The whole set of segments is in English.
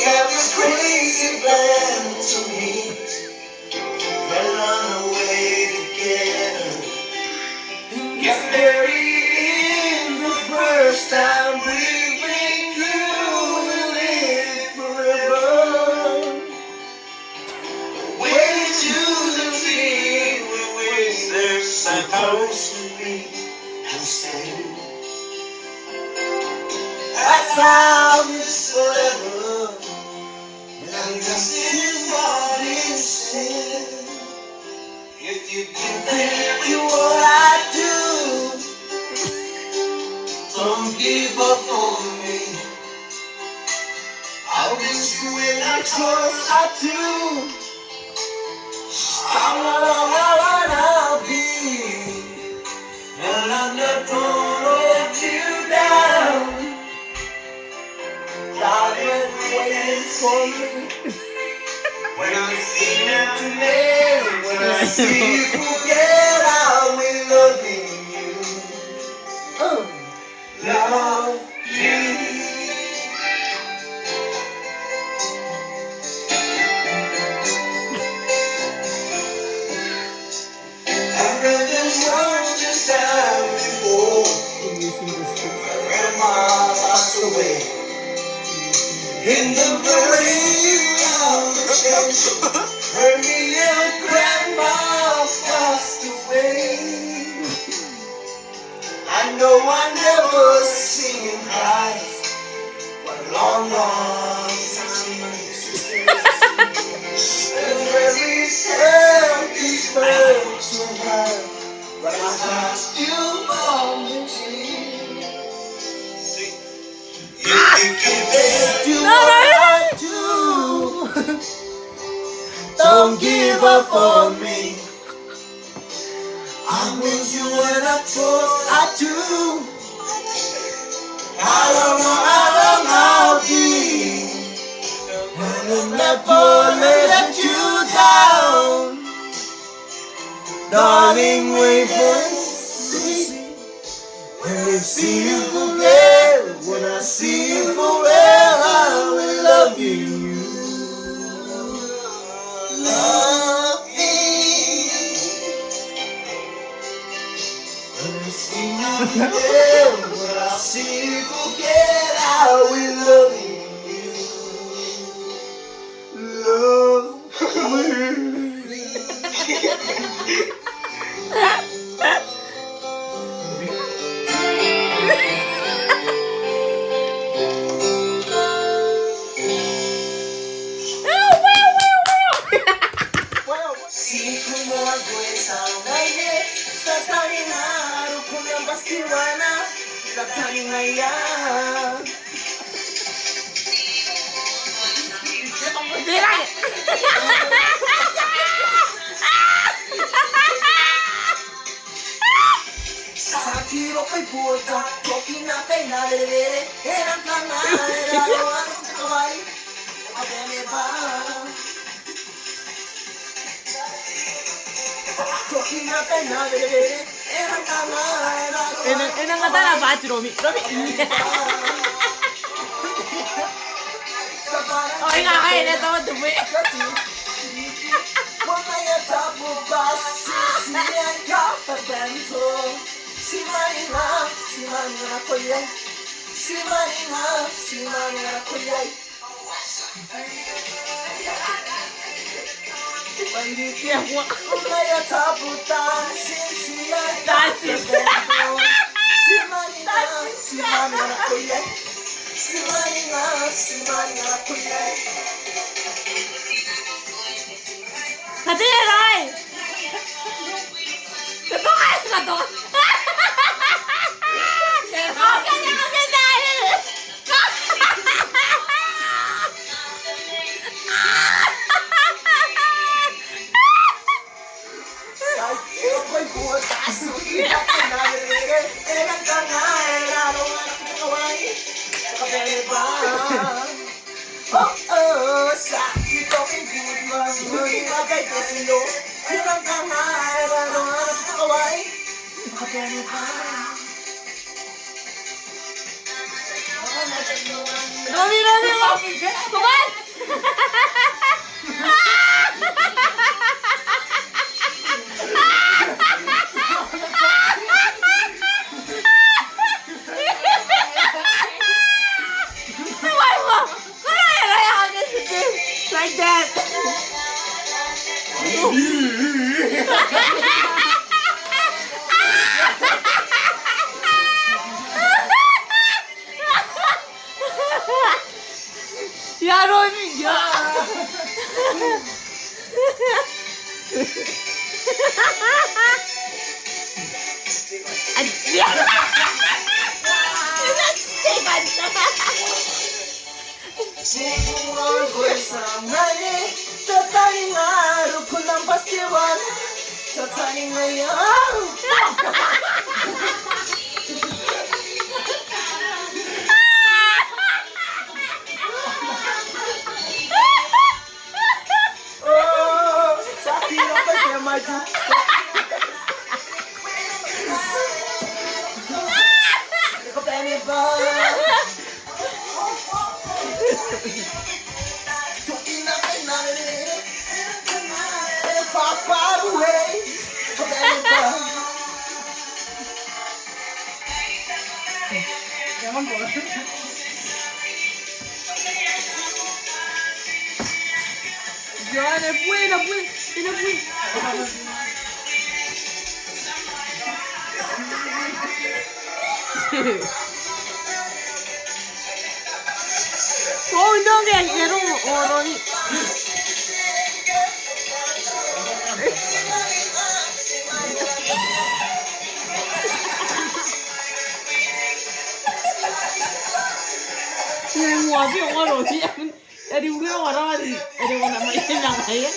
have this crazy plan to meet. We'll run away together and get married the first time we've been through and live forever. Way to the feet with wings they're supposed to be. And say, that's how it's forever. And I'm just involved in sin. If you can do what I do, don't give up on me. I'll be sweet, I trust I do. I'm not all I'll be. And I'm not gonna let you down. God been waiting for me. When I see you today, when I see you forget how we loving you. Love you. I read them songs just time before. Grandma passed away. In the very round the church, her little grandma passed away. I know I never seen him cry, but a long, long time my sisters and very empty birds to her, but my heart still always if you can do what I do, don't give up on me. I'm with you and I trust I do. I don't know how long I'll be, and I'll never let you down. Darling, wait and see. When I see you forever, when I see you forever, I will love you. Love me. When I see you forever, when I see you forget, I will love you. Love me. Si como algo es aire, tatarina, rukunya bastiwana, tatarina ya. Sakiro kay puta, toki na kay nalelere, erang kana, erawan kawai, abeme ba. Enang kata na ba si Romy? Romy. Oh, inakain ito mo dumi. Si Marina na koyay. Si Marina na koyay. Kaya taputan siya Tasis. Si Marina na koyay. Si Marina na koyay. Katanya, Roy! Katukan! Katukan! Oh, ganyan kami dahil! Ako'y butas, hindi ka pinalilere. Elang ka nga, lalo nga nakikaway. Nakapere ba? Sakit ako'y good man. Nilagay ko sa'yo. Elang ka nga, lalo nga nakikaway. Nakapere ba? Romy! Come on! rồi mình nhớ. Anh Siguro ko'y sana'y tataning araw ko ng pastiwan. Tataning ngayon. Oh, sa hirap ay kaya maju. Kapene ba? Talking up and not far away. Kapene ba? Ewan ko. Ya, no fui. Oh, no, que quiero oro. Yung wabi yung oro siya. Eri ulo yung oro. Eri wala may lang kaya.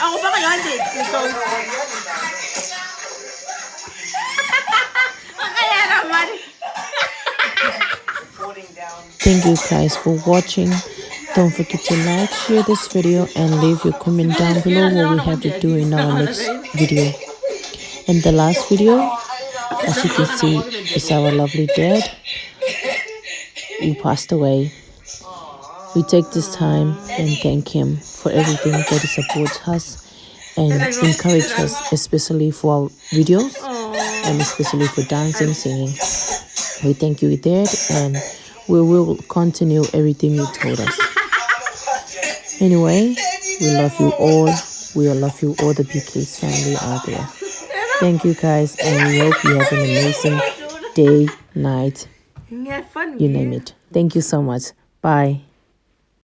Ako ba kayo? Hindi. Kaya naman. Thank you guys for watching. Don't forget to like, share this video and leave your comment down below what we have to do in our next video. And the last video, as you can see, is our lovely dad who passed away. We take this time and thank him for everything that he supports us and encourage us, especially for our videos and especially for dancing, singing. We thank you, Dad, and we will continue everything you told us. Anyway, we love you all. We love you all, the BK's family out there. Thank you guys, and we hope you have an amazing day, night, you name it. Thank you so much. Bye.